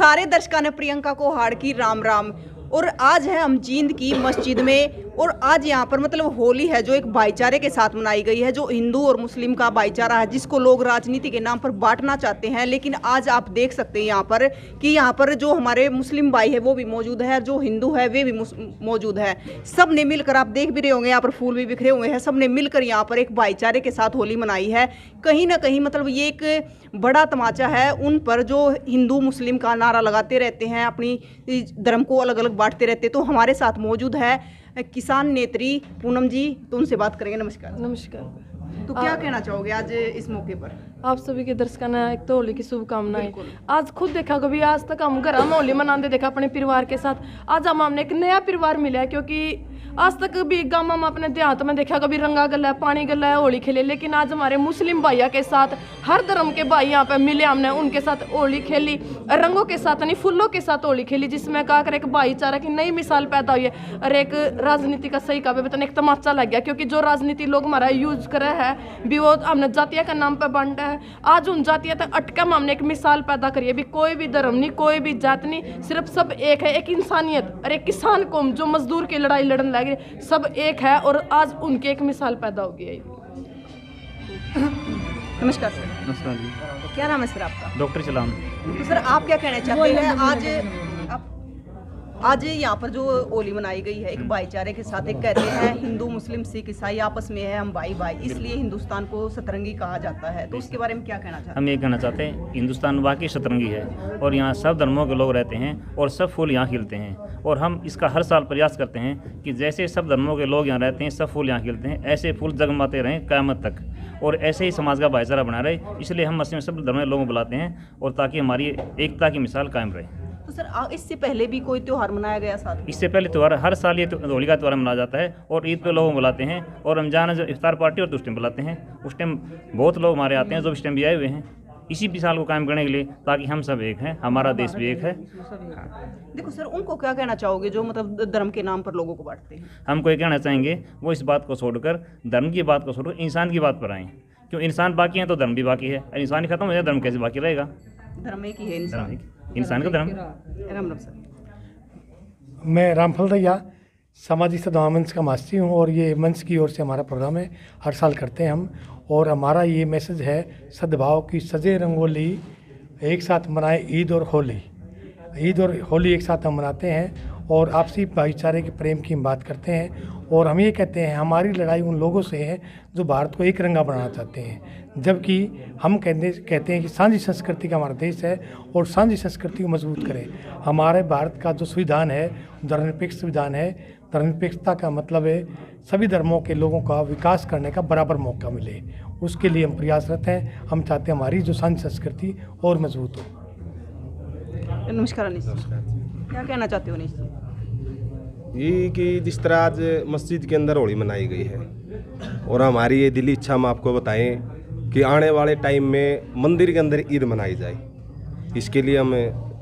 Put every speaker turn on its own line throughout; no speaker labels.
सारे दर्शकों ने प्रियंका को हाड़ की राम राम। और आज है हम जींद की मस्जिद में और आज यहाँ पर मतलब होली है जो एक भाईचारे के साथ मनाई गई है, जो हिंदू और मुस्लिम का भाईचारा है जिसको लोग राजनीति के नाम पर बांटना चाहते हैं। लेकिन आज आप देख सकते हैं यहाँ पर कि यहाँ पर जो हमारे मुस्लिम भाई है वो भी मौजूद है, जो हिंदू है वे भी मौजूद है। सब ने मिलकर, आप देख भी रहे होंगे यहाँ पर फूल भी बिखरे हुए हैं, सब ने मिलकर यहाँ पर एक भाईचारे के साथ होली मनाई है। कहीं ना कहीं मतलब ये एक बड़ा तमाचा है उन पर जो हिंदू मुस्लिम का नारा लगाते रहते हैं, अपनी धर्म को अलग अलग बांटते रहते। तो हमारे साथ मौजूद है किसान नेत्री पूनम जी, तो उनसे बात करेंगे। नमस्कार।
नमस्कार।
तो क्या कहना चाहोगे आज इस मौके पर?
आप सभी के दर्शकों ने एक तो होली की शुभकामनाएं। आज खुद देखा, कभी आज तक हम घर में होली मनाते देखा अपने परिवार के साथ। आज हमने एक नया परिवार मिला है, क्योंकि आज तक भी गाँव में अपने देहात में देखा कभी रंगा गला है, पानी गला है, होली खेले। लेकिन आज हमारे मुस्लिम भैया के साथ हर धर्म के भाई यहाँ पे मिले, हमने उनके साथ होली खेली, रंगों के साथ नहीं फूलों के साथ होली खेली, जिसमें कहा कर एक भाईचारा की नई मिसाल पैदा हुई है। और एक राजनीति का सही कहा बताने एक तमाचा लग गया, क्योंकि जो राजनीति लोग हमारा यूज करे है भी वो हमने जातिया के नाम पर बांटा है। आज उन जातिया तक अटकम हमने एक मिसाल पैदा करी है भी कोई भी धर्म नहीं, कोई भी जात नहीं, सिर्फ सब एक है, एक इंसानियत। और एक किसान कौम जो मजदूर की लड़ाई लड़ने लगे सब एक है, और आज उनके एक मिसाल पैदा हो गई है।
नमस्कार सर।
नमस्कार जी।
क्या नाम है सर आपका?
डॉक्टर सलाम।
तो सर आप क्या कहना चाहते हैं आज यहाँ पर जो होली मनाई गई है एक भाईचारे के साथ? एक कहते हैं हिंदू मुस्लिम सिख ईसाई आपस में है, हम भाई भाई, इसलिए हिंदुस्तान को सतरंगी कहा जाता है। तो उसके बारे में क्या कहना चाहते हैं?
हम ये कहना चाहते हैं हिंदुस्तान वाकई सतरंगी है और यहाँ सब धर्मों के लोग रहते हैं और सब फूल यहाँ खिलते हैं। और हम इसका हर साल प्रयास करते हैं कि जैसे सब धर्मों के लोग यहाँ रहते हैं, सब फूल यहाँ खिलते हैं, ऐसे फूल जगमगाते रहें क़यामत तक, और ऐसे ही समाज का भाईचारा बना रहे। इसलिए हम मस्जिद में सब धर्म के लोगों को बुलाते हैं और ताकि हमारी एकता की मिसाल कायम रहे।
तो सर इससे पहले भी कोई त्यौहार मनाया गया साथ?
इससे पहले त्यौहार हर साल ये होली का त्यौहार मनाया जाता है और ईद पे लोगों को बुलाते हैं, और रमजान जो इफ्तार पार्टी और उस टाइम बुलाते हैं। उस टाइम बहुत लोग हमारे आते हैं जो इस टाइम भी आए हुए हैं इसी मिसाल को कायम करने के लिए, ताकि हम सब एक हैं, हमारा देश भी एक है।
देखो सर, उनको क्या कहना चाहोगे जो मतलब धर्म के नाम पर लोगों को बांटते हैं?
हमको ये कहना चाहेंगे वो इस बात को छोड़कर, धर्म की बात को छोड़कर इंसान की बात पर आएँ। क्यों इंसान बाकी है तो धर्म भी बाकी है, और इंसान ही खत्म हो जाए धर्म कैसे बाकी रहेगा?
धर्म एक ही है,
इंसान का धर्म।
राम राम सर।
मैं रामफल दैया सामाजिक सद्भाव मंच का मास्टर हूँ, और ये मंच की ओर से हमारा प्रोग्राम है, हर साल करते हैं हम। और हमारा ये मैसेज है सद्भाव की सजे रंगोली, एक साथ मनाए ईद और होली। ईद और होली एक साथ हम मनाते हैं और आपसी भाईचारे के प्रेम की हम बात करते हैं। और हम ये कहते हैं हमारी लड़ाई उन लोगों से है जो भारत को एक रंगा बनाना चाहते हैं, जबकि हम कहते हैं कि साझी संस्कृति का हमारा देश है और साझी संस्कृति को मजबूत करें। हमारे भारत का जो संविधान है धर्मनिरपेक्ष संविधान है। धर्मनिरपेक्षता का मतलब है सभी धर्मों के लोगों का विकास करने का बराबर मौका मिले, उसके लिए हम प्रयासरत हैं। हम चाहते हैं हमारी जो साझी संस्कृति और मजबूत हो।
नमस्कार अनिश जी, क्या कहना चाहते हो अनिश जी?
ये कि जिस तरह आज मस्जिद के अंदर होली मनाई गई है, और हमारी ये दिली इच्छा हम आपको बताएं कि आने वाले टाइम में मंदिर के अंदर ईद मनाई जाए। इसके लिए हम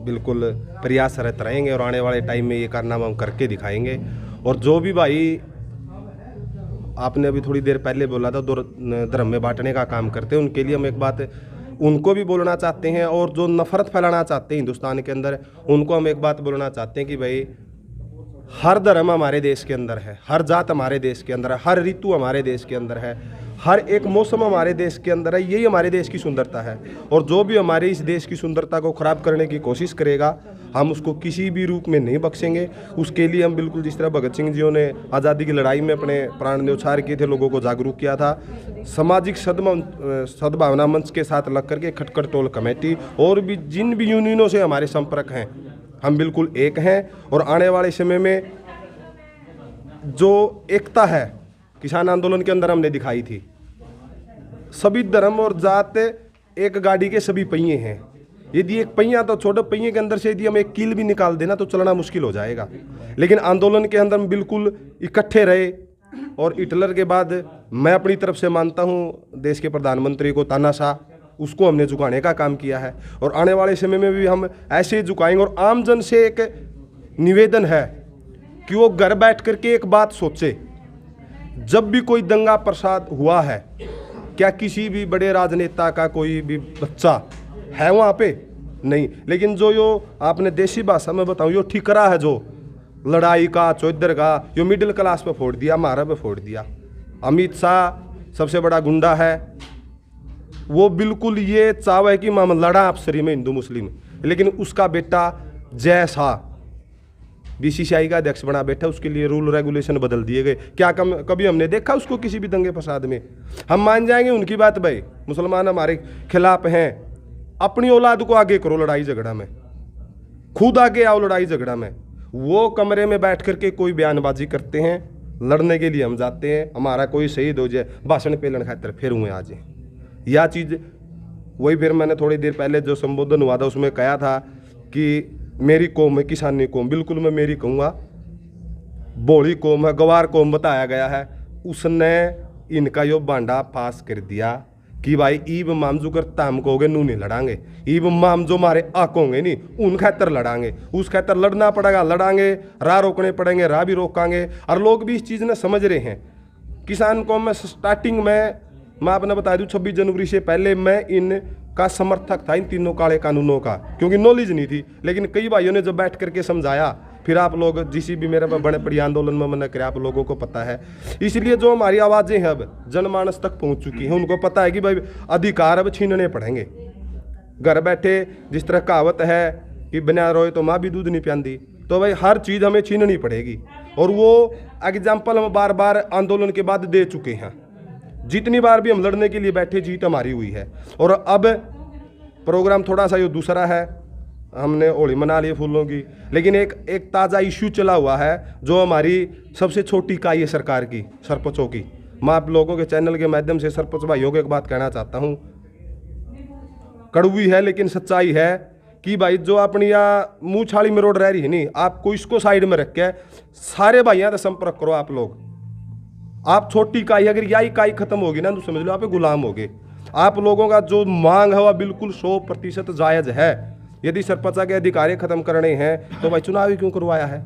बिल्कुल प्रयासरत रहेंगे और आने वाले टाइम में ये कारनामा हम करके दिखाएंगे। और जो भी भाई आपने अभी थोड़ी देर पहले बोला था दो धर्म में बांटने का काम करते हैं, उनके लिए हम एक बात उनको भी बोलना चाहते हैं, और जो नफरत फैलाना चाहते हैं हिंदुस्तान के अंदर उनको हम एक बात बोलना चाहते हैं कि भाई हर धर्म हमारे देश के अंदर है, हर जात हमारे देश के अंदर है, हर ऋतु हमारे देश के अंदर है, हर एक मौसम हमारे देश के अंदर है। यही हमारे देश की सुंदरता है, और जो भी हमारे इस देश की सुंदरता को ख़राब करने की कोशिश करेगा हम उसको किसी भी रूप में नहीं बख्शेंगे। उसके लिए हम बिल्कुल जिस तरह भगत सिंह जियों ने आज़ादी की लड़ाई में अपने प्राण न्यौछावर किए थे, लोगों को जागरूक किया था, सामाजिक सद्भावना मंच के साथ लग करके खटखट टोल कमेटी और भी जिन भी यूनियनों से हमारे संपर्क हैं, हम बिल्कुल एक हैं। और आने वाले समय में जो एकता है किसान आंदोलन के अंदर हमने दिखाई थी, सभी धर्म और जात एक गाड़ी के सभी पहिए हैं। यदि एक पहिया तो छोटे पहिए के अंदर से यदि हम एक कील भी निकाल देना तो चलना मुश्किल हो जाएगा। लेकिन आंदोलन के अंदर हम बिल्कुल इकट्ठे रहे, और हिटलर के बाद मैं अपनी तरफ से मानता हूँ देश के प्रधानमंत्री को तानाशाह, उसको हमने झुकाने का काम किया है, और आने वाले समय में भी हम ऐसे झुकाएंगे। और आम जन से एक निवेदन है कि वो घर बैठ करके एक बात सोचे, जब भी कोई दंगा प्रसाद हुआ है, क्या किसी भी बड़े राजनेता का कोई भी बच्चा है वहाँ पे? नहीं। लेकिन जो यो आपने देसी भाषा में बताऊँ, यो ठिकरा है जो लड़ाई का चौधर का, यो मिडिल क्लास पे फोड़ दिया, हमारा पे फोड़ दिया। अमित शाह सबसे बड़ा गुंडा है, वो बिल्कुल ये चाव है कि हम लड़ा आपसरी में हिंदू मुस्लिम, लेकिन उसका बेटा जय शाह बीसीसीआई का अध्यक्ष बना बैठा, उसके लिए रूल रेगुलेशन बदल दिए गए। क्या कभी हमने देखा उसको किसी भी दंगे फसाद में? हम मान जाएंगे उनकी बात, भाई मुसलमान हमारे खिलाफ हैं, अपनी औलाद को आगे करो लड़ाई झगड़ा में, खुद आगे आओ लड़ाई झगड़ा में। वो कमरे में बैठ करके कोई बयानबाजी करते हैं, लड़ने के लिए हम जाते हैं, हमारा कोई शहीद हो जाए भाषण पेलन खातर फिर हुए आ जाए। यह चीज़ वही फिर मैंने थोड़ी देर पहले जो संबोधन हुआ था उसमें कहा था कि मेरी कौम है किसानी कौम, बिल्कुल मैं मेरी कहूँगा, बोली कौम है, गवार कौम बताया गया है। उसने इनका यो बांडा पास कर दिया कि भाई ईब माम जो करता हम कहोगे नू नहीं लड़ांगे, ईब माम जो मारे आक होंगे नहीं उन खातर लड़ांगे, उस खातर लड़ना पड़ेगा, लड़ांगे, राह रोकने पड़ेंगे, राह भी रोकांगे। और लोग भी इस चीज़ ने समझ रहे हैं। किसान कौम में स्टार्टिंग में मैं आपने बता दूं 26 जनवरी से पहले मैं इनका समर्थक था, इन तीनों काले कानूनों का, क्योंकि नॉलेज नहीं थी। लेकिन कई भाइयों ने जब बैठ करके समझाया, फिर आप लोग जिस भी मेरे बड़े बड़ी आंदोलन में मैंने कराया, आप लोगों को पता है। इसलिए जो हमारी आवाज़ें हैं अब जनमानस तक पहुंच चुकी हैं, उनको पता है कि भाई अधिकार अब छीनने पड़ेंगे। घर बैठे जिस तरह कहावत है कि बिना रोए तो माँ भी दूध नहीं पियांदी, तो भाई हर चीज़ हमें छीननी पड़ेगी। और वो एग्जाम्पल हम बार बार आंदोलन के बाद दे चुके हैं। जितनी बार भी हम लड़ने के लिए बैठे जीत हमारी हुई है। और अब प्रोग्राम थोड़ा सा ये दूसरा है, हमने होली मना ली फूलों की, लेकिन एक ताज़ा इश्यू चला हुआ है जो हमारी सबसे छोटी इकाई है सरकार की, सरपंचों की। मैं आप लोगों के चैनल के माध्यम से सरपंच भाइयों को एक बात कहना चाहता हूँ, कड़वी है लेकिन सच्चाई है कि भाई जो अपनी या मुँह छाली में रोड रह रही है नहीं, आपको इसको साइड में रख के सारे भाइयों से संपर्क करो। आप लोग, आप छोटी इकाई, अगर यह इकाई खत्म होगी ना तो समझ लो आप गुलाम होगे। आप लोगों का जो मांग है वह बिल्कुल 100% जायज़ है। यदि सरपंच के अधिकारी खत्म करने हैं तो भाई चुनाव ही क्यों करवाया है?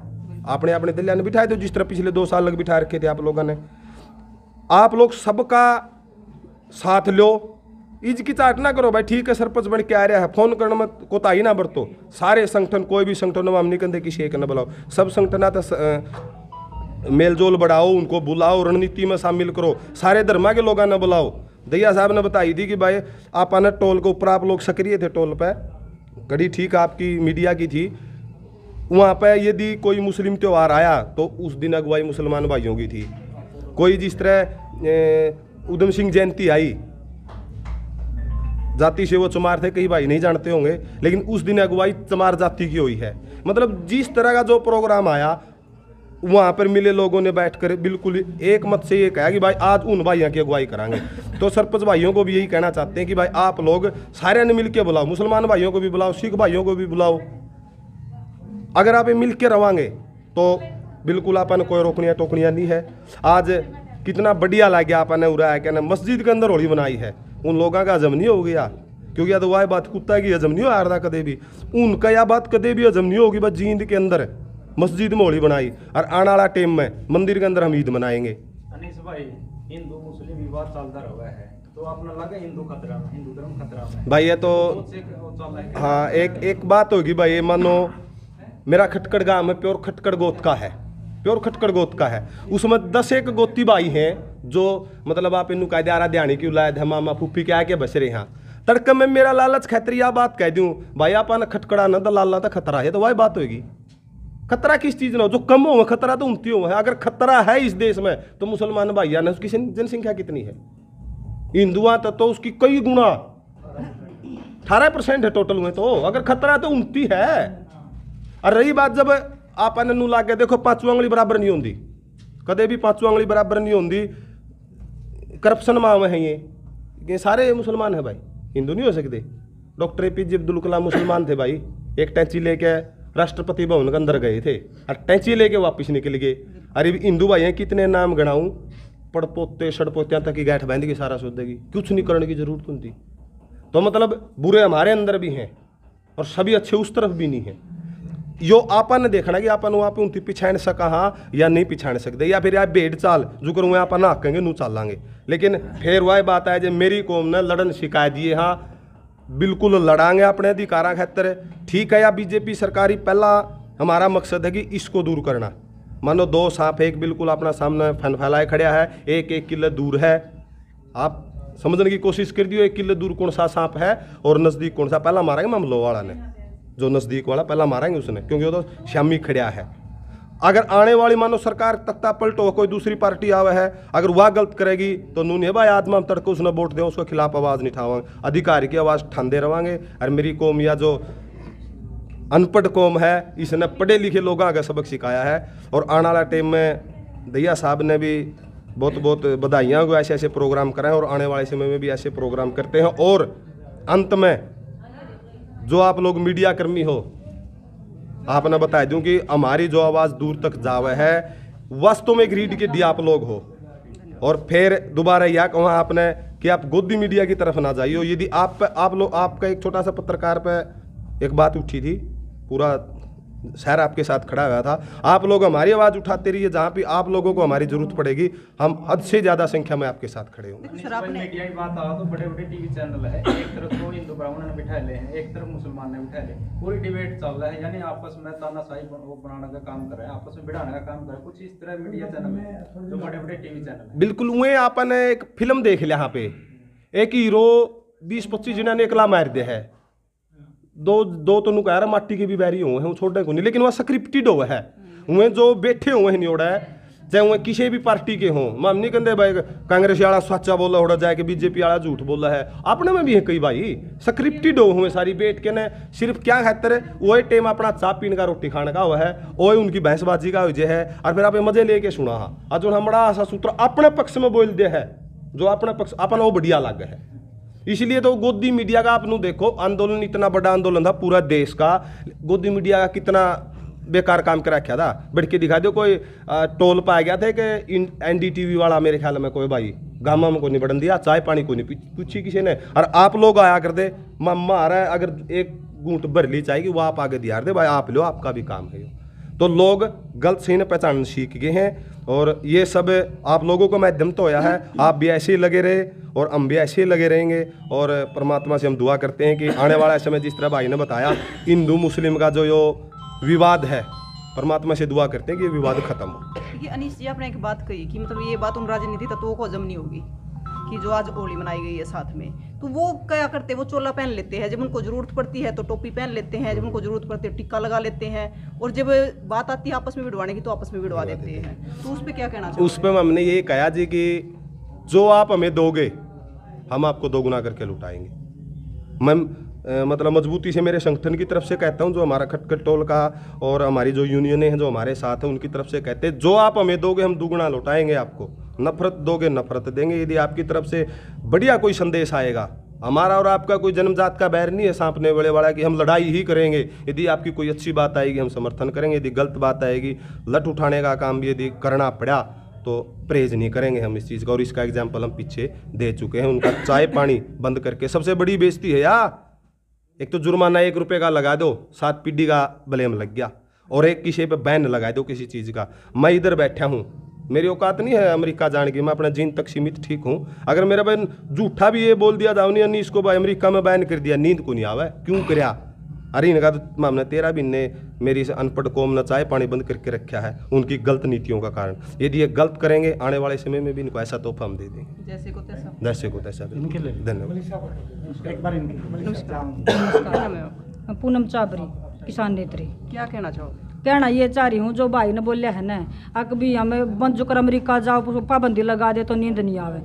आपने अपने दिल्ली ने बिठाए थे, जिस तरह पिछले 2 साल लग बिठा रखे थे आप लोगों ने। आप लोग सबका साथ लो, इसकी चाट ना करो भाई, ठीक है सरपंच बन के आ रहा है, फोन करने में कोताही ना बरतो। सारे संगठन, कोई भी संगठन में हम नहीं कहते किसी एक न बुलाओ, सब संगठन तो मेलजोल बढ़ाओ, उनको बुलाओ, रणनीति में शामिल करो, सारे धर्मा के लोगों ने बुलाओ। दैया साहब ने बताई थी कि भाई आप आना टोल के ऊपर, आप लोग सक्रिय थे टोल पे, कड़ी ठीक आपकी मीडिया की थी, वहाँ पे यदि कोई मुस्लिम त्यौहार आया तो उस दिन अगुवाई मुसलमान भाइयों की थी। कोई जिस तरह उधम सिंह जयंती आई, जाति से वो चमार थे, कई भाई नहीं जानते होंगे, लेकिन उस दिन अगुवाई चमार जाति की हुई है। मतलब जिस तरह का जो प्रोग्राम आया वहाँ पर मिले लोगों ने बैठकर बिल्कुल एक मत से ये कहा कि भाई आज उन भाइयों की अगुवाई करांगे। तो सरपंच भाइयों को भी यही कहना चाहते हैं कि भाई आप लोग सारे ने मिल के बुलाओ, मुसलमान भाइयों को भी बुलाओ, सिख भाइयों को भी बुलाओ। अगर आप मिल के रवांगे तो बिल्कुल आपने कोई रोकनिया टोकनिया नहीं है। आज कितना बढ़िया लग गया आपने उड़ा है, कहना मस्जिद के अंदर होली बनाई है, उन लोगों का हजम नहीं हो गया, क्योंकि या तो वह बात कुत्ता की हजम नहीं हो रहा कदे भी, उनका यह बात कदे भी हजम नहीं होगी। बस जींद के अंदर मस्जिद में होली बनाई और आने वाला टाइम में मंदिर के अंदर हम ईद मनाएंगे।
अनीस भाई, हिंदू मुस्लिम विवाद चलता रहा है, तो अपना लगा हिंदू खतरा में, हिंदू धर्म खतरा में
भाई। ये तो हाँ एक बात होगी भाई, मानो मेरा खटकड़ गांव में प्योर खटकड़ गोत का है, प्योर खटकड़ गोत का है, उसमें 10 एक गोती भाई हैं जो मतलब आप इन कायदे आरा ध्यानी की उलायद है, मामा फूफी के आके बस रहे हैं। तड़क में मेरा लालच खतरिया बात कह दूं भाई, आप खटकड़ा ना तो लाला तो खतरा है, तो वही बात होगी। खतरा किस चीज़ ना हो, जो कम हो खतरा तो उनती हो है। अगर खतरा है इस देश में तो मुसलमान भाइया ने, उसकी जनसंख्या कितनी है? हिंदुआ तो उसकी कई गुना 18% है टोटल में, तो अगर खतरा तो उनती है। और रही बात जब आप नू ला के देखो, 5 उंगली बराबर नहीं होती, कदे भी 5 उंगली बराबर नहीं होती। करप्शन में है ये सारे मुसलमान है भाई, हिंदू नहीं हो सकते। डॉक्टर APJ अब्दुल कलाम मुसलमान थे भाई, एक टैंची लेके राष्ट्रपति भवन के अंदर गए थे और टैंची लेके वापस निकल गए। अरे हिंदू भाई हैं कितने नाम गणाऊं, पड़पोते सड़पोत्या तक की गांठ बांध के सारा सोचेगी, कुछ नहीं करने की जरूरत नहीं थी। तो मतलब बुरे हमारे अंदर भी हैं और सभी अच्छे उस तरफ भी नहीं है। यो आपन ने देखना कि आपन वहाँ पे उनकी पिछाड़ सका हाँ या नहीं पिछाड़ सकते, या फिर आप भेड़ चाल जो करूँ आपन नाकेंगे नू चालांगे। लेकिन फिर वह बात है जो मेरी कौम ने लड़न शिकायत दिए हाँ बिल्कुल लड़ांगे अपने अधिकारा खातर। ठीक है या बीजेपी सरकारी पहला हमारा मकसद है कि इसको दूर करना। मानो दो सांप एक बिल्कुल अपना सामने फैलाए खड़ा है, एक एक किलो दूर है, आप समझने की कोशिश कर दियो 1 किलो दूर कौन सा सांप है और नज़दीक कौन सा। पहला मारेंगे हम लो वाला ने, जो नज़दीक वाला पहला मारेंगे उसने, क्योंकि वो तो शामी खड़ा है। अगर आने वाली मानो सरकार तख्ता पलटो, कोई दूसरी पार्टी आवे है, अगर वह गलत करेगी तो नून है भाई आदमा हम तड़के उसने वोट दें, उसके खिलाफ आवाज़ नहीं उठावांगे, अधिकारी की आवाज़ ठांदे रवांगे। और मेरी कौम या जो अनपढ़ कौम है, इसने पढ़े लिखे लोगों का सबक सिखाया है। और आने वाला टाइम में दैया साहब ने भी बहुत बहुत बधाइयाँ को ऐसे ऐसे प्रोग्राम कराएं और आने वाले समय में भी ऐसे प्रोग्राम करते हैं। और अंत में जो आप लोग मीडिया कर्मी हो, आपने बता दूं कि हमारी जो आवाज़ दूर तक जावे है, वास्तव में रीड के दी आप लोग हो। और फिर दोबारा यह कहूँ आपने कि आप गोदी मीडिया की तरफ ना जाइए। यदि आप लोग, आपका एक छोटा सा पत्रकार पे एक बात उठी थी, पूरा शहर आपके साथ खड़ा हुआ था, आप लोग हमारी आवाज़ उठाते रहिए, जहाँ पे आप लोगों को हमारी जरूरत पड़ेगी हम हद से ज़्यादा संख्या में आपके साथ खड़े होंगे।
सर आपने
मीडिया की बात आ तो बड़े बड़े टीवी चैनल है, एक तरफ तो हिंदू ब्राह्मण ने बिठा ले हैं, एक तरफ मुसलमान ने बिठा ले, पूरी डिबेट चल रहा है, यानी आपस में तानाशाही बनाने का काम कर रहे हैं, आपस में बिठाने का काम कर रहे हैं। कुछ इस तरह मीडिया चैनल है जो बड़े बड़े टीवी चैनल है।
बिल्कुल वही आपने एक फिल्म देख लिया, यहाँ पे एक हीरो 20-25 जिन्होंने ने एकला मार दिया है, दो तो कह रहा माटी के भी बैरी हुए हैं, छोटे को नहीं, लेकिन वह स्क्रिप्टेड हुआ है। वह जो बैठे हुए हैं नियोड़ा है, चाहे वह किसी भी पार्टी के हों, हम नहीं कहते भाई कांग्रेस वाला सच्चा बोला होड़ा जाए कि बीजेपी वाला झूठ बोला है, अपने में भी है कई भाई स्क्रिप्टेड हुए सारी बैठ के ने सिर्फ क्या खातर है, वही टाइम अपना चाय पीने का रोटी खाने का हुआ है, वही उनकी भैंसबाजी का वजह है। और फिर आप मजे लेके सुना आज जो हमारा आशा सूत्र अपने पक्ष में बोल दे है, जो अपने पक्ष अपना वो बढ़िया लग है। इसलिए तो गोदी मीडिया का आप देखो, आंदोलन इतना बड़ा आंदोलन था पूरा देश का, गोदी मीडिया का कितना बेकार काम कर रखा था। बढ़ के दिखा दो, कोई टोल पाया गया था कि NDTV वाला मेरे ख्याल में कोई भाई गामा में को नहीं बढ़न दिया, चाय पानी को नहीं पूछी किसी ने। और आप लोग आया कर दे मम्मा आ रहा है, अगर एक घूंट भर ली चाहेगी वो आप आगे दिया दे भाई, आप लो, आपका भी काम है। तो लोग गलत सही ने पहचान सीख गए हैं, और ये सब आप लोगों को माध्यम तो होया है। आप भी ऐसे ही लगे रहे और हम भी ऐसे ही लगे रहेंगे। और परमात्मा से हम दुआ करते हैं कि आने वाला समय, जिस तरह भाई ने बताया, हिंदू मुस्लिम का जो विवाद है, परमात्मा से दुआ करते हैं कि ये विवाद खत्म हो।
देखिए अनीश जी, आपने एक बात कही कि मतलब ये बात उन राजनीति तत्वों को हजम नहीं होगी कि जो आज होली मनाई गई है साथ में, तो वो क्या करते हैं, वो चोला पहन लेते हैं, जब उनको जरूरत पड़ती है तो टोपी पहन लेते हैं, जब उनको जरूरत पड़ती है टिक्का लगा लेते हैं, और जब बात आती है आपस में भिड़वाने की तो आपस में भिड़वा देते हैं। तो उस पर क्या कहना चाहिए?
उस पर हमने ये कहा जी कि जो आप हमें दोगे हम आपको दोगुना करके लुटाएंगे। मैं मतलब मजबूती से मेरे संगठन की तरफ से कहता हूँ, जो हमारा खटखट टोल का और हमारी जो यूनियनें हैं जो हमारे साथ हैं, उनकी तरफ से कहते हैं जो आप हमें दोगे हम दुगुना लौटाएंगे आपको, नफरत दोगे नफरत देंगे। यदि आपकी तरफ से बढ़िया कोई संदेश आएगा, हमारा और आपका कोई जन्मजात का बैर नहीं है सांपने वाला कि हम लड़ाई ही करेंगे। यदि आपकी कोई अच्छी बात आएगी हम समर्थन करेंगे, यदि गलत बात आएगी, लठ उठाने का काम भी यदि करना पड़ा तो परहेज नहीं करेंगे हम इस चीज़ का। और इसका एग्जाम्पल हम पीछे दे चुके हैं। उनका चाय पानी बंद करके, सबसे बड़ी बेइज्जती है यार, एक तो जुर्माना 1 रुपये का लगा दो, 7 पीढ़ी का ब्लेम लग गया, और एक किसी पे बैन लगा दो किसी चीज़ का। मैं इधर बैठा हूँ, मेरी औकात नहीं है अमेरिका जाने की, मैं अपना जीन तक सीमित ठीक हूँ। अगर मेरा बहन झूठा भी ये बोल दिया था नहीं इसको भाई अमेरिका में बैन कर दिया, नींद को नहीं आवा, क्यों करया? अरे इनका तो हमने 13 दिन ने मेरी से अनपढ़ कौम न चाय पानी बंद करके रखा है उनकी गलत नीतियों का कारण। यदि ये गलत करेंगे आने वाले समय में भी इनको ऐसा तोहफा हम दे देंगे,
जैसे को तैसा।
धन्यवाद।
पूनम चाबरी, किसान नेत्री।
क्या कहना चाहोगे?
कहना ये चाह रही हूँ, जो भाई ने बोलिया है ना, अक भी हमें बंद कर अमेरिका जाओ पाबंदी लगा दे तो नींद नहीं आवे।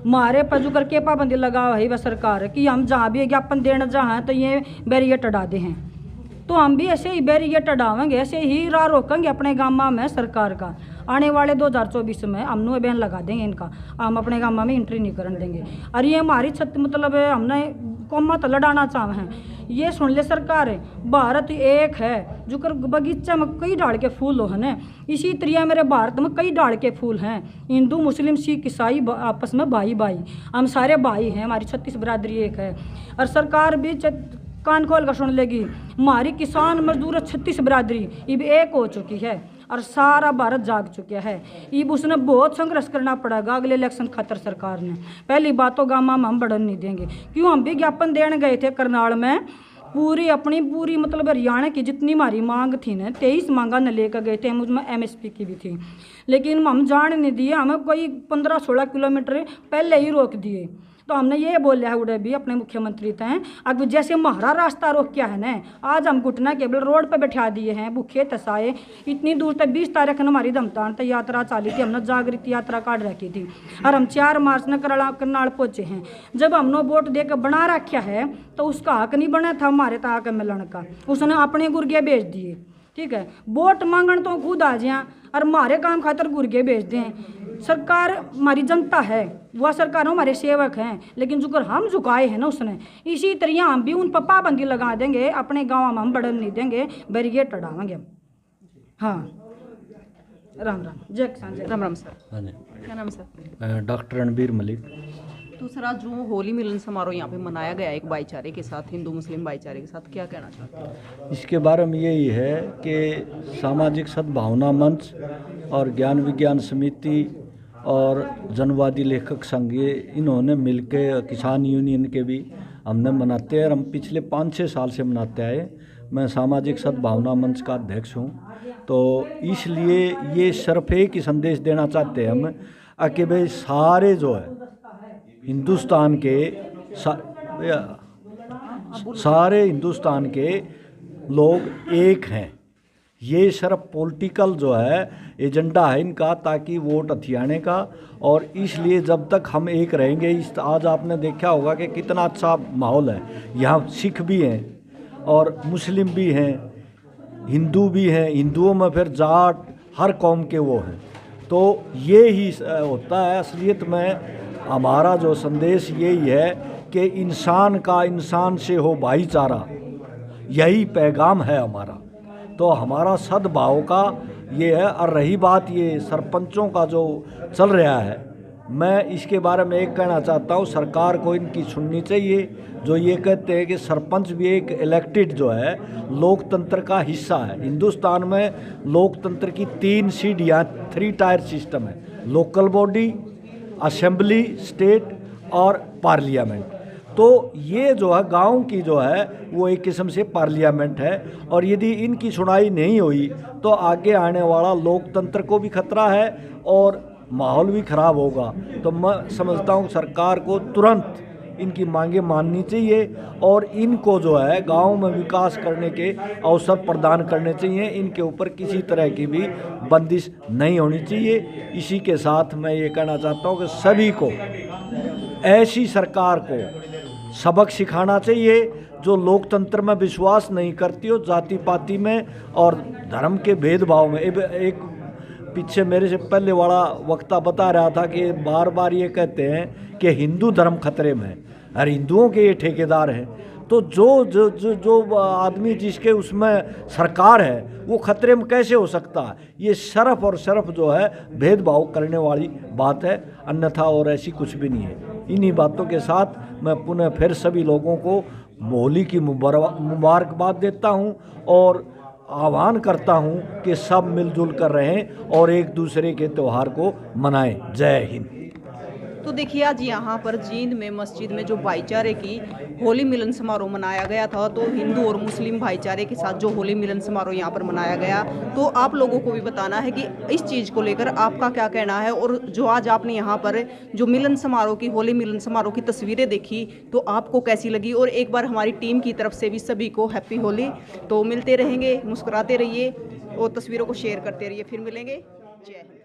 मारे पर जो करके पाबंदी लगा है वह सरकार कि हम जहाँ भी ज्ञापन देना जहाँ तो ये बैरियर अड़ा दे हैं, तो हम भी ऐसे ही बैरियर अड़ावेंगे, ऐसे ही राह रोकेंगे अपने गाँव में सरकार का। आने वाले 2024 में हम बैन लगा देंगे इनका, हम अपने गाँव में एंट्री नहीं करने देंगे। और ये हमारी मतलब हमने कौमा तो लड़ाना चाहे हैं, ये सुन ले सरकार है, भारत एक है जो कर बगीचा में कई डाल के फूल हो है, इसी तरह मेरे भारत में कई डाल के फूल हैं। हिंदू मुस्लिम सिख ईसाई आपस में भाई भाई, हम सारे भाई हैं, हमारी 36 बिरादरी एक है। और सरकार भी कान खोल कर सुन लेगी, हमारी किसान मजदूर 36 बिरादरी अब एक हो चुकी है। और सारा भारत जाग चुका है। ये उसने बहुत संघर्ष करना पड़ेगा अगले इलेक्शन खातर सरकार ने। पहली बात तो गामा में हम बढ़न नहीं देंगे, क्यों हम भी ज्ञापन देने गए थे करनाल में, पूरी मतलब हरियाणा की जितनी हमारी मांग थी ना 23 मांगा न लेकर गए थे, उसमें MSP की भी थी, लेकिन हम जान नहीं दिए, हमें कोई 15-16 किलोमीटर पहले ही रोक दिए। तो हमने ये बोला है उड़े भी अपने मुख्यमंत्री थे, अब जैसे हमारा रास्ता रोक क्या है ना, आज हम घुटना केवल रोड पे बैठा दिए हैं, भूखे तसाए इतनी दूर तक। 20 तारीख को हमारी धमतान तक यात्रा चाली थी, हमने जागृति यात्रा काट रखी थी और हम 4 मार्च न करनाल पहुँचे हैं। जब हमने वोट देकर बना रखा है तो उसका हक नहीं बना था हमारे तक मिलने का, उसने अपने गुर्गे भेज दिए। ठीक है, वोट मांगन तो खुद आ जाए और हमारे काम खातर गुर्गे भेज दें। सरकार हमारी जनता है, वह सरकार हमारे सेवक हैं, लेकिन जो हम झुकाए हैं ना उसने, इसी तरह हम भी उन पर पाबंदी लगा देंगे, अपने गाँव में हम बढ़न नहीं देंगे, बैरिकेड चढ़ाएंगे हम। हाँ, राम राम, जय किसान जय।
राम राम सर,
हाँ जी,
क्या नाम सर?
डॉक्टर रणबीर मलिक।
दूसरा जो होली मिलन समारोह यहाँ पे मनाया गया एक भाईचारे के साथ, हिंदू मुस्लिम भाईचारे के साथ, क्या कहना चाहते हैं?
इसके बारे में यही है कि सामाजिक सद्भावना मंच और ज्ञान विज्ञान समिति और जनवादी लेखक संघ ये इन्होंने मिलकर, किसान यूनियन के भी हमने मनाते हैं और हम पिछले 5-6 साल से मनाते आए। मैं सामाजिक सद्भावना मंच का अध्यक्ष हूँ, तो इसलिए ये सिर्फ एक ही संदेश देना चाहते हैं हम कि भाई सारे जो है हिंदुस्तान के सारे हिंदुस्तान के लोग एक हैं। ये सिर्फ पॉलिटिकल जो है एजेंडा है इनका, ताकि वोट हथियाने का, और इसलिए जब तक हम एक रहेंगे, इस आज आपने देखा होगा कि कितना अच्छा माहौल है। यहाँ सिख भी हैं और मुस्लिम भी हैं, हिंदू भी हैं, हिंदुओं में फिर जाट हर कौम के वो हैं। तो ये ही होता है असलियत में। हमारा जो संदेश यही है कि इंसान का इंसान से हो भाईचारा, यही पैगाम है हमारा। तो हमारा सद्भाव का ये है। और रही बात ये सरपंचों का जो चल रहा है, मैं इसके बारे में एक कहना चाहता हूँ, सरकार को इनकी सुननी चाहिए। जो ये कहते हैं कि सरपंच भी एक इलेक्टेड जो है लोकतंत्र का हिस्सा है। हिंदुस्तान में लोकतंत्र की 3 सीढ़ियाँ, 3 टायर सिस्टम है, लोकल बॉडी, असेंबली, स्टेट और पार्लियामेंट। तो ये जो है गांव की जो है वो एक किस्म से पार्लियामेंट है, और यदि इनकी सुनाई नहीं हुई तो आगे आने वाला लोकतंत्र को भी खतरा है और माहौल भी ख़राब होगा। तो मैं समझता हूँ सरकार को तुरंत इनकी मांगे माननी चाहिए और इनको जो है गांव में विकास करने के अवसर प्रदान करने चाहिए। इनके ऊपर किसी तरह की भी बंदिश नहीं होनी चाहिए। इसी के साथ मैं ये कहना चाहता हूँ कि सभी को ऐसी सरकार को सबक सिखाना चाहिए जो लोकतंत्र में विश्वास नहीं करती हो, जाति पाति में और धर्म के भेदभाव में। एक पीछे मेरे से पहले वाला वक्ता बता रहा था कि बार बार ये कहते हैं कि हिंदू धर्म खतरे में है और हिंदुओं के ये ठेकेदार हैं। तो जो आदमी जिसके उसमें सरकार है वो खतरे में कैसे हो सकता है? ये सिर्फ और सिर्फ जो है भेदभाव करने वाली बात है, अन्यथा और ऐसी कुछ भी नहीं है। इन्हीं बातों के साथ मैं पुनः फिर सभी लोगों को होली की मुबारकबाद देता हूँ और आह्वान करता हूँ कि सब मिलजुल कर रहें और एक दूसरे के त्यौहार को मनाएं। जय हिंद।
तो देखिए आज यहाँ पर जींद में मस्जिद में जो भाईचारे की होली मिलन समारोह मनाया गया था, तो हिंदू और मुस्लिम भाईचारे के साथ जो होली मिलन समारोह यहाँ पर मनाया गया, तो आप लोगों को भी बताना है कि इस चीज़ को लेकर आपका क्या कहना है। और जो आज आपने यहाँ पर जो मिलन समारोह की, होली मिलन समारोह की तस्वीरें देखी, तो आपको कैसी लगी? और एक बार हमारी टीम की तरफ से भी सभी को हैप्पी होली। तो मिलते रहेंगे, मुस्कुराते रहिए और तस्वीरों को शेयर करते रहिए। फिर मिलेंगे। जय हिंद।